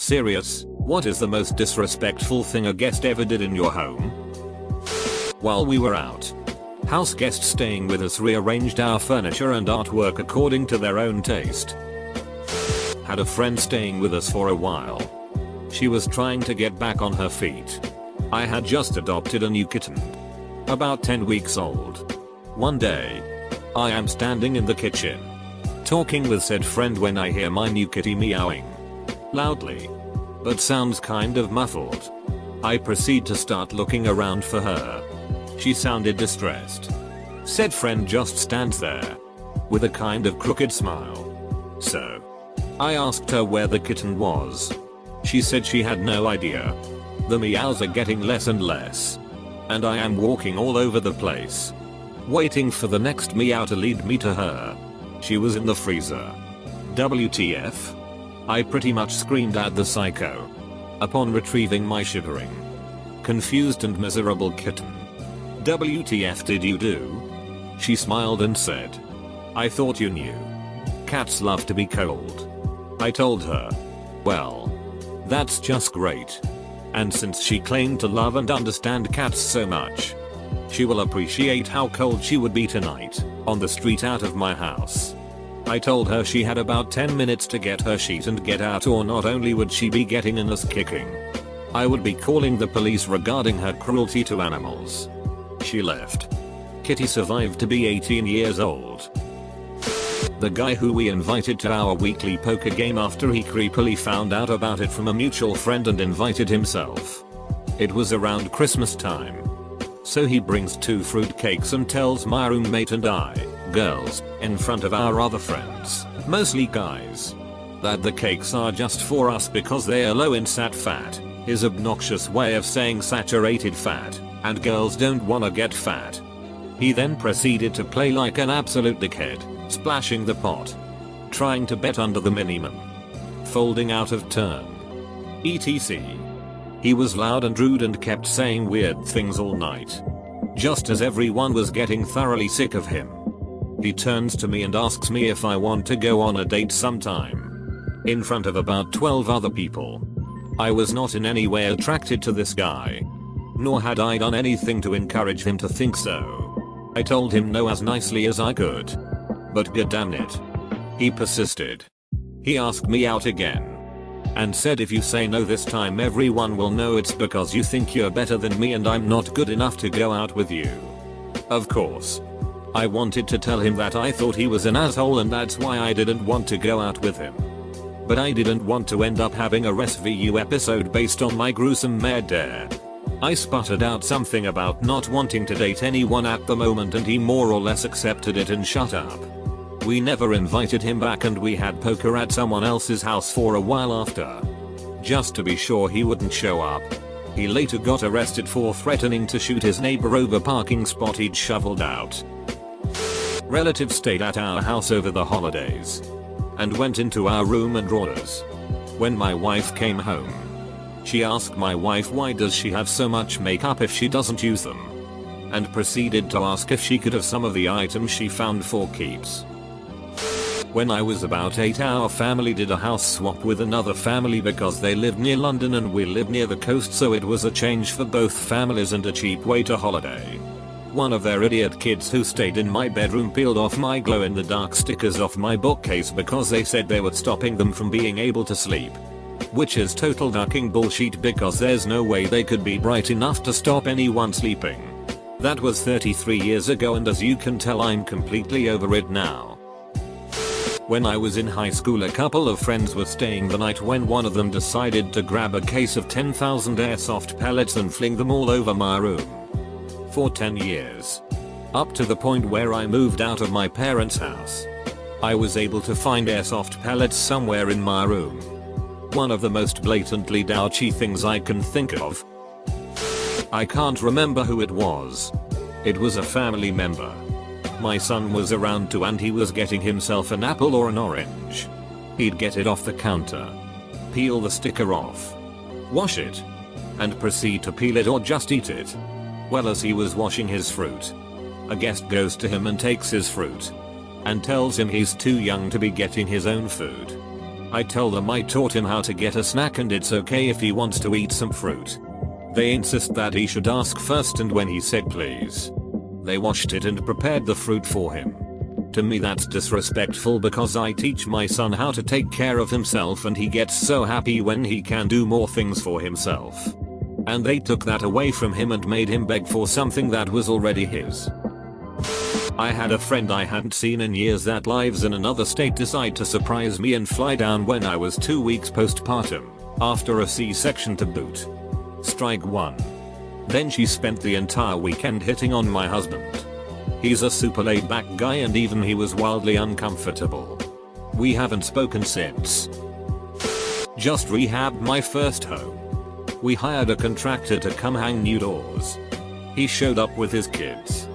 Serious, what is the most disrespectful thing a guest ever did in your home? While we were out, house guests staying with us rearranged our furniture and artwork according to their own taste. Had a friend staying with us for a while. She was trying to get back on her feet. I had just adopted a new kitten. About 10 weeks old. One day, I am standing in the kitchen, talking with said friend when I hear my new kitty meowing. Loudly. But sounds kind of muffled. I proceed to start looking around for her. She sounded distressed. Said friend just stands there, with a kind of crooked smile. So, I asked her where the kitten was. She said she had no idea. The meows are getting less and less. And I am walking all over the place, waiting for the next meow to lead me to her. She was in the freezer. WTF? I pretty much screamed at the psycho. Upon retrieving my shivering, confused and miserable kitten. WTF did you do? She smiled and said, I thought you knew. Cats love to be cold. I told her, well, that's just great. And since she claimed to love and understand cats so much, she will appreciate how cold she would be tonight, on the street out of my house. I told her she had about 10 minutes to get her sheet and get out, or not only would she be getting an ass kicking, I would be calling the police regarding her cruelty to animals. She left. Kitty survived to be 18 years old. The guy who we invited to our weekly poker game after he creepily found out about it from a mutual friend and invited himself. It was around Christmas time. So he brings 2 fruit cakes and tells my roommate and I, girls, in front of our other friends, mostly guys, that the cakes are just for us because they are low in sat fat, his obnoxious way of saying saturated fat, and girls don't wanna get fat. He then proceeded to play like an absolute dickhead, splashing the pot, trying to bet under the minimum, folding out of turn, etc. He was loud and rude and kept saying weird things all night. Just as everyone was getting thoroughly sick of him, he turns to me and asks me if I want to go on a date sometime. In front of about 12 other people. I was not in any way attracted to this guy, nor had I done anything to encourage him to think so. I told him no as nicely as I could. But goddamn it, he persisted. He asked me out again, and said if you say no this time everyone will know it's because you think you're better than me and I'm not good enough to go out with you. Of course, I wanted to tell him that I thought he was an asshole and that's why I didn't want to go out with him. But I didn't want to end up having a ResVU episode based on my gruesome mare dare. I sputtered out something about not wanting to date anyone at the moment and he more or less accepted it and shut up. We never invited him back and we had poker at someone else's house for a while after. Just to be sure he wouldn't show up. He later got arrested for threatening to shoot his neighbor over parking spot he'd shoveled out. Relatives stayed at our house over the holidays and went into our room and drawers. When my wife came home, she asked my wife why does she have so much makeup if she doesn't use them, and proceeded to ask if she could have some of the items she found for keeps. When I was about 8, our family did a house swap with another family because they lived near London and we lived near the coast, so it was a change for both families and a cheap way to holiday. One of their idiot kids who stayed in my bedroom peeled off my glow-in-the-dark stickers off my bookcase because they said they were stopping them from being able to sleep. Which is total ducking bullshit because there's no way they could be bright enough to stop anyone sleeping. That was 33 years ago and as you can tell I'm completely over it now. When I was in high school a couple of friends were staying the night when one of them decided to grab a case of 10,000 airsoft pellets and fling them all over my room. For 10 years. Up to the point where I moved out of my parents' house. I was able to find airsoft pellets somewhere in my room. One of the most blatantly douchey things I can think of. I can't remember who it was. It was a family member. My son was around too and he was getting himself an apple or an orange. He'd get it off the counter, peel the sticker off, wash it, and proceed to peel it or just eat it. Well, as he was washing his fruit, a guest goes to him and takes his fruit and tells him he's too young to be getting his own food. I tell them I taught him how to get a snack and it's okay if he wants to eat some fruit. They insist that he should ask first, and when he said please, they washed it and prepared the fruit for him. To me that's disrespectful because I teach my son how to take care of himself and he gets so happy when he can do more things for himself. And they took that away from him and made him beg for something that was already his. I had a friend I hadn't seen in years that lives in another state decide to surprise me and fly down when I was 2 weeks postpartum, after a C-section to boot. Strike one. Then she spent the entire weekend hitting on my husband. He's a super laid back guy and even he was wildly uncomfortable. We haven't spoken since. Just rehabbed my first home. We hired a contractor to come hang new doors. He showed up with his kids.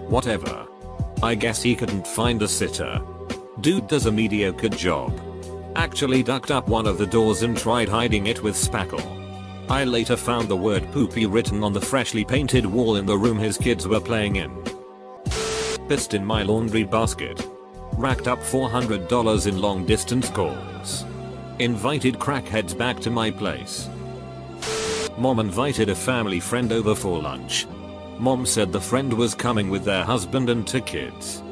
Whatever. I guess he couldn't find a sitter. Dude does a mediocre job. Actually ducked up one of the doors and tried hiding it with spackle. I later found the word poopy written on the freshly painted wall in the room his kids were playing in. Pissed in my laundry basket. Racked up $400 in long distance calls. Invited crackheads back to my place. Mom invited a family friend over for lunch. Mom said the friend was coming with their husband and 2 kids.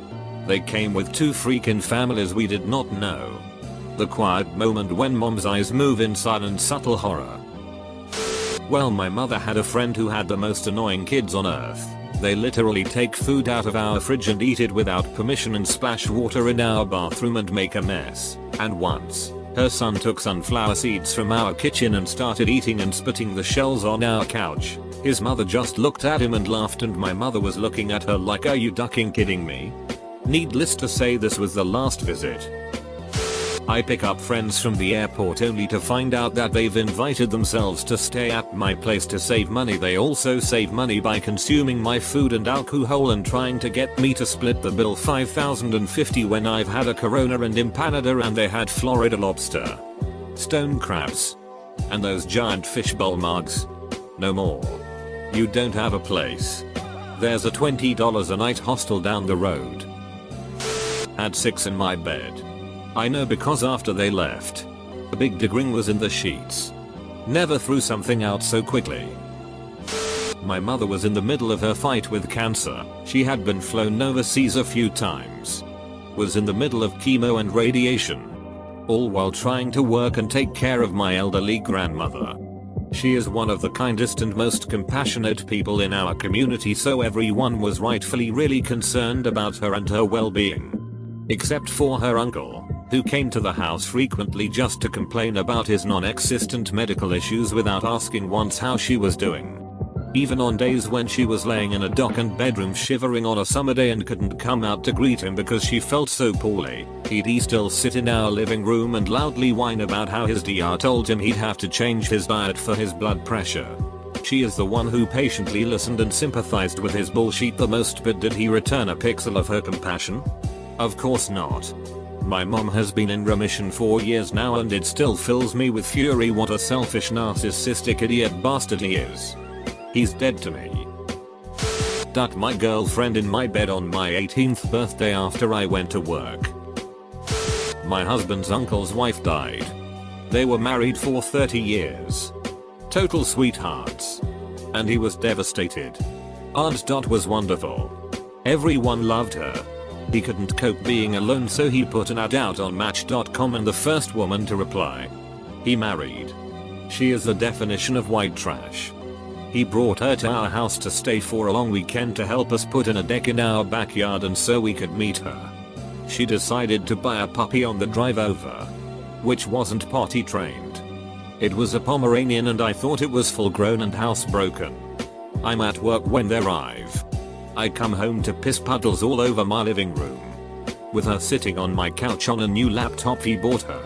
They came with 2 freaking families we did not know. The quiet moment when mom's eyes move in silent subtle horror. Well, my mother had a friend who had the most annoying kids on earth. They literally take food out of our fridge and eat it without permission and splash water in our bathroom and make a mess. And once, her son took sunflower seeds from our kitchen and started eating and spitting the shells on our couch. His mother just looked at him and laughed, and my mother was looking at her like, "Are you ducking kidding me?" Needless to say, this was the last visit. I pick up friends from the airport only to find out that they've invited themselves to stay at my place to save money. They also save money by consuming my food and alcohol and trying to get me to split the bill $5,050 when I've had a Corona and empanada and they had Florida lobster, stone crabs, and those giant fishbowl mugs. No more. You don't have a place. There's a $20 a night hostel down the road. Had 6 in my bed. I know because after they left, a big digging was in the sheets. Never threw something out so quickly. My mother was in the middle of her fight with cancer. She had been flown overseas a few times. Was in the middle of chemo and radiation. All while trying to work and take care of my elderly grandmother. She is one of the kindest and most compassionate people in our community, so everyone was rightfully really concerned about her and her well-being. Except for her uncle, who came to the house frequently just to complain about his non-existent medical issues without asking once how she was doing. Even on days when she was laying in a darkened bedroom shivering on a summer day and couldn't come out to greet him because she felt so poorly, he'd still sit in our living room and loudly whine about how his DR told him he'd have to change his diet for his blood pressure. She is the one who patiently listened and sympathized with his bullshit the most, but did he return a pixel of her compassion? Of course not. My mom has been in remission for years now and it still fills me with fury what a selfish narcissistic idiot bastard he is. He's dead to me. Ducked my girlfriend in my bed on my 18th birthday after I went to work. My husband's uncle's wife died. They were married for 30 years. Total sweethearts. And he was devastated. Aunt Dot was wonderful. Everyone loved her. He couldn't cope being alone, so he put an ad out on Match.com and the first woman to reply, he married. She is the definition of white trash. He brought her to our house to stay for a long weekend to help us put in a deck in our backyard and so we could meet her. She decided to buy a puppy on the drive over, which wasn't potty trained. It was a Pomeranian and I thought it was full grown and housebroken. I'm at work when they arrive. I come home to piss puddles all over my living room. With her sitting on my couch on a new laptop he bought her.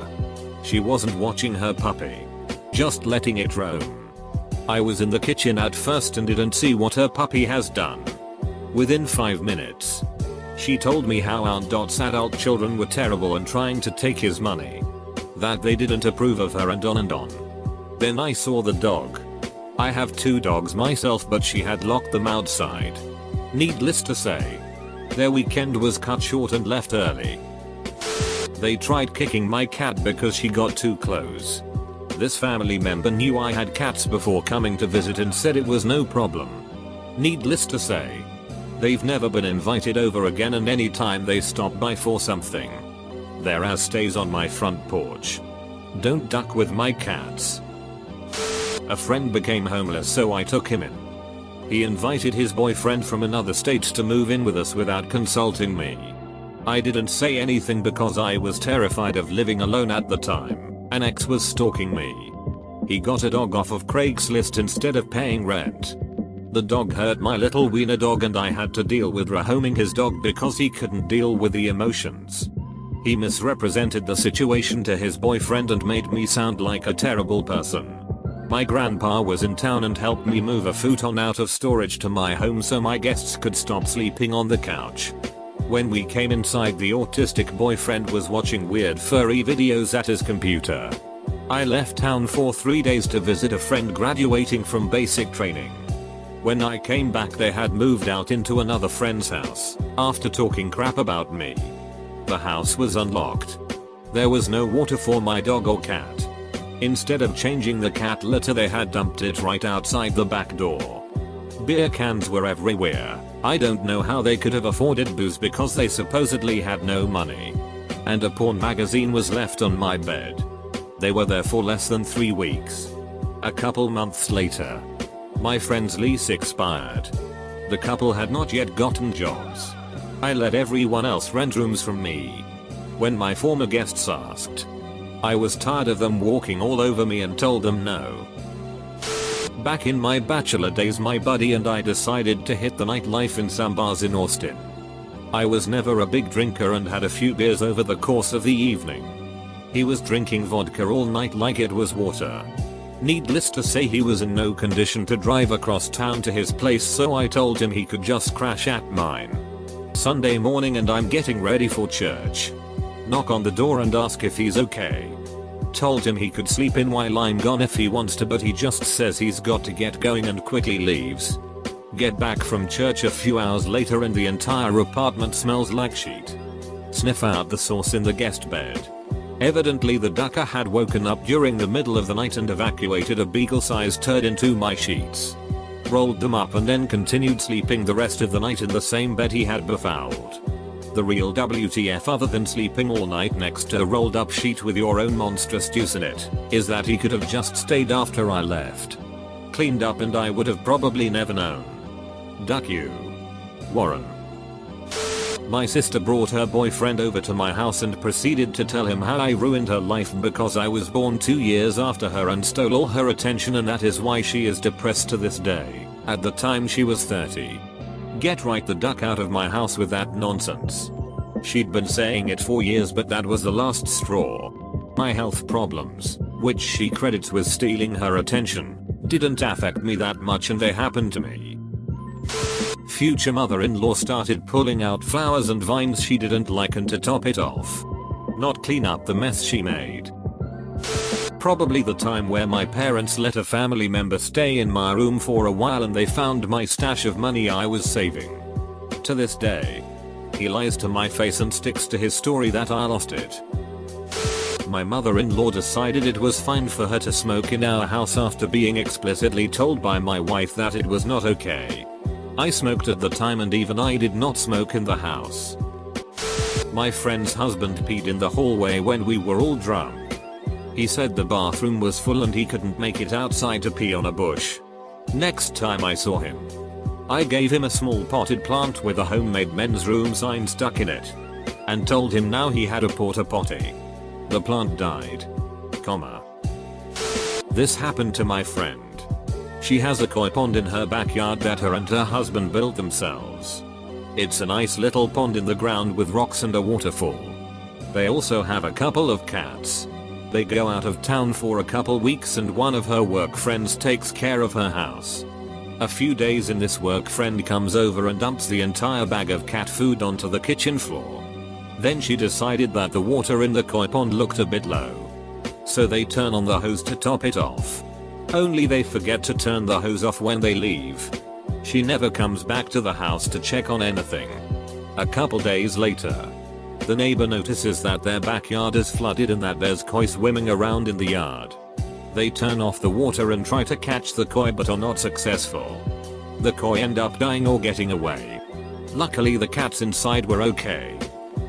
She wasn't watching her puppy, just letting it roam. I was in the kitchen at first and didn't see what her puppy has done. Within 5 minutes, she told me how Aunt Dot's adult children were terrible and trying to take his money. That they didn't approve of her and on and on. Then I saw the dog. I have 2 dogs myself, but she had locked them outside. Needless to say, their weekend was cut short and left early. They tried kicking my cat because she got too close. This family member knew I had cats before coming to visit and said it was no problem. Needless to say, they've never been invited over again, and any time they stop by for something, their ass stays on my front porch. Don't duck with my cats. A friend became homeless, so I took him in. He invited his boyfriend from another state to move in with us without consulting me. I didn't say anything because I was terrified of living alone at the time. An ex was stalking me. He got a dog off of Craigslist instead of paying rent. The dog hurt my little wiener dog and I had to deal with rehoming his dog because he couldn't deal with the emotions. He misrepresented the situation to his boyfriend and made me sound like a terrible person. My grandpa was in town and helped me move a futon out of storage to my home so my guests could stop sleeping on the couch. When we came inside, the autistic boyfriend was watching weird furry videos at his computer. I left town for 3 days to visit a friend graduating from basic training. When I came back, they had moved out into another friend's house after talking crap about me. The house was unlocked. There was no water for my dog or cat. Instead of changing the cat litter, they had dumped it right outside the back door. Beer cans were everywhere. I don't know how they could have afforded booze because they supposedly had no money. And a porn magazine was left on my bed. They were there for less than 3 weeks. A couple months later, my friend's lease expired. The couple had not yet gotten jobs. I let everyone else rent rooms from me. When my former guests asked, I was tired of them walking all over me and told them no. Back in my bachelor days, my buddy and I decided to hit the nightlife in some bars in Austin. I was never a big drinker and had a few beers over the course of the evening. He was drinking vodka all night like it was water. Needless to say, he was in no condition to drive across town to his place, so I told him he could just crash at mine. Sunday morning and I'm getting ready for church. Knock on the door and ask if he's okay. Told him he could sleep in while I'm gone if he wants to, but he just says he's got to get going and quickly leaves. Get back from church a few hours later and the entire apartment smells like sheet. Sniff out the sauce in the guest bed. Evidently the ducker had woken up during the middle of the night and evacuated a beagle-sized turd into my sheets. Rolled them up and then continued sleeping the rest of the night in the same bed he had befouled. The real WTF, other than sleeping all night next to a rolled up sheet with your own monstrous juice in it, is that he could have just stayed after I left. Cleaned up and I would have probably never known. Duck you. Warren. My sister brought her boyfriend over to my house and proceeded to tell him how I ruined her life because I was born 2 years after her and stole all her attention, and that is why she is depressed to this day. At the time she was 30. Get right the duck out of my house with that nonsense. She'd been saying it for years, but that was the last straw. My health problems, which she credits with stealing her attention, didn't affect me that much and they happened to me. Future mother-in-law started pulling out flowers and vines she didn't like, and to top it off, not clean up the mess she made. Probably the time where my parents let a family member stay in my room for a while and they found my stash of money I was saving. To this day, he lies to my face and sticks to his story that I lost it. My mother-in-law decided it was fine for her to smoke in our house after being explicitly told by my wife that it was not okay. I smoked at the time and even I did not smoke in the house. My friend's husband peed in the hallway when we were all drunk. He said the bathroom was full and he couldn't make it outside to pee on a bush. Next time I saw him, I gave him a small potted plant with a homemade men's room sign stuck in it, and told him now he had a porta potty. The plant died. This happened to my friend. She has a koi pond in her backyard that her and her husband built themselves. It's a nice little pond in the ground with rocks and a waterfall. They also have a couple of cats. They go out of town for a couple weeks and one of her work friends takes care of her house. A few days in, this work friend comes over and dumps the entire bag of cat food onto the kitchen floor. Then she decided that the water in the koi pond looked a bit low. So they turn on the hose to top it off. Only they forget to turn the hose off when they leave. She never comes back to the house to check on anything. A couple days later, The neighbor notices that their backyard is flooded and that there's koi swimming around in the yard. They turn off the water and try to catch the koi but are not successful. The koi end up dying or getting away. Luckily the cats inside were okay.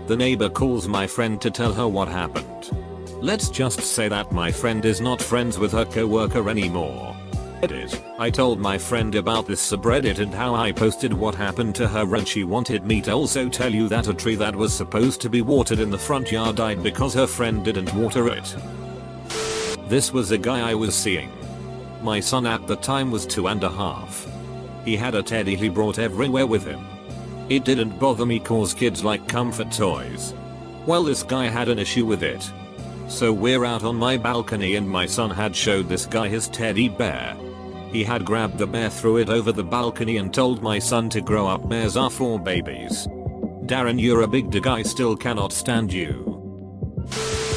The neighbor calls my friend to tell her what happened. Let's just say that my friend is not friends with her coworker anymore. Edit. I told my friend about this subreddit and how I posted what happened to her, and she wanted me to also tell you that a tree that was supposed to be watered in the front yard died because her friend didn't water it. This was a guy I was seeing. My son at the time was 2.5. He had a teddy he brought everywhere with him. It didn't bother me cause kids like comfort toys. Well, this guy had an issue with it. So we're out on my balcony and my son had showed this guy his teddy bear. He had grabbed the bear, threw it over the balcony and told my son to grow up, bears are for babies. Darren, you're a big dig, I still cannot stand you.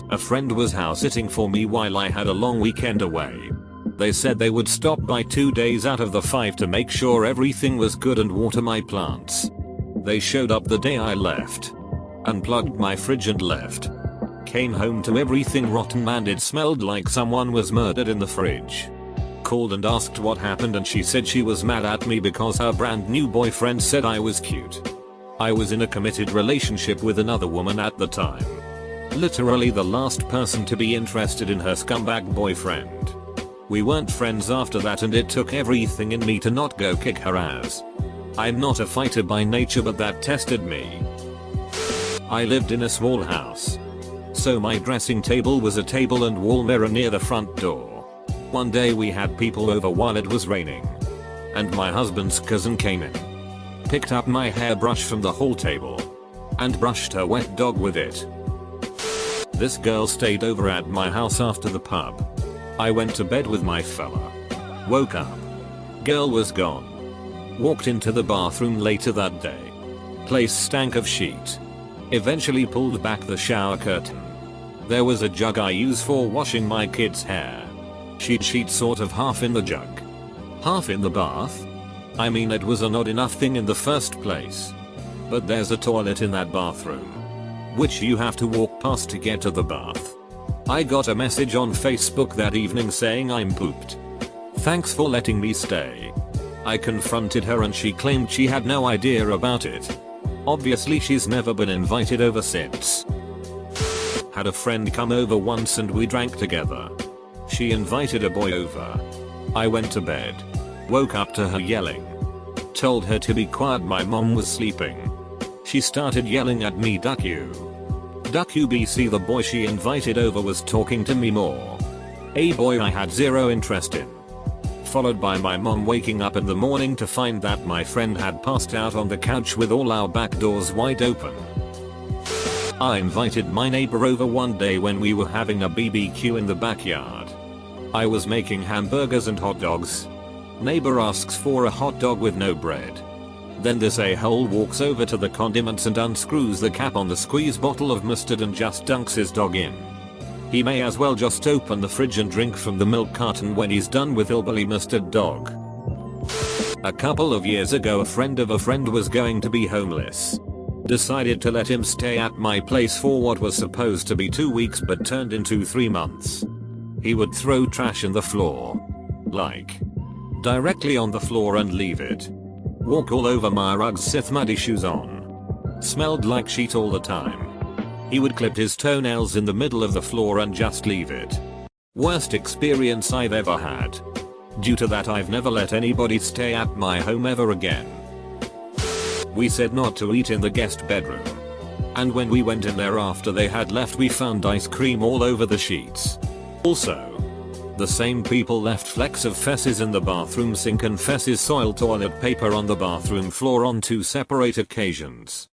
A friend was house sitting for me while I had a long weekend away. They said they would stop by 2 days out of the 5 to make sure everything was good and water my plants. They showed up the day I left. Unplugged my fridge and left. Came home to everything rotten and it smelled like someone was murdered in the fridge. Called and asked what happened and she said she was mad at me because her brand new boyfriend said I was cute. I was in a committed relationship with another woman at the time. Literally the last person to be interested in her scumbag boyfriend. We weren't friends after that and it took everything in me to not go kick her ass. I'm not a fighter by nature but that tested me. I lived in a small house. So my dressing table was a table and wall mirror near the front door. One day we had people over while it was raining. And my husband's cousin came in. Picked up my hairbrush from the hall table. And brushed her wet dog with it. This girl stayed over at my house after the pub. I went to bed with my fella. Woke up. Girl was gone. Walked into the bathroom later that day. Place stank of sheet. Eventually pulled back the shower curtain. There was a jug I use for washing my kids' hair. Sheet sort of half in the jug. Half in the bath? I mean, it was an odd enough thing in the first place. But there's a toilet in that bathroom. Which you have to walk past to get to the bath. I got a message on Facebook that evening saying I'm pooped. Thanks for letting me stay. I confronted her and she claimed she had no idea about it. Obviously she's never been invited over since. Had a friend come over once and we drank together. She invited a boy over. I went to bed. Woke up to her yelling. Told her to be quiet, my mom was sleeping. She started yelling at me, duck you. Duck you, BC. The boy she invited over was talking to me more. A boy I had zero interest in. Followed by my mom waking up in the morning to find that my friend had passed out on the couch with all our back doors wide open. I invited my neighbor over one day when we were having a BBQ in the backyard. I was making hamburgers and hot dogs. Neighbor asks for a hot dog with no bread. Then this a-hole walks over to the condiments and unscrews the cap on the squeeze bottle of mustard and just dunks his dog in. He may as well just open the fridge and drink from the milk carton when he's done with hillbilly mustard dog. A couple of years ago, a friend of a friend was going to be homeless. Decided to let him stay at my place for what was supposed to be 2 weeks but turned into 3 months. He would throw trash in the floor. Like. Directly on the floor and leave it. Walk all over my rugs, Sith muddy shoes on. Smelled like sheet all the time. He would clip his toenails in the middle of the floor and just leave it. Worst experience I've ever had. Due to that, I've never let anybody stay at my home ever again. We said not to eat in the guest bedroom. And when we went in there after they had left, we found ice cream all over the sheets. Also, the same people left flecks of feces in the bathroom sink and feces soiled toilet paper on the bathroom floor on 2 separate occasions.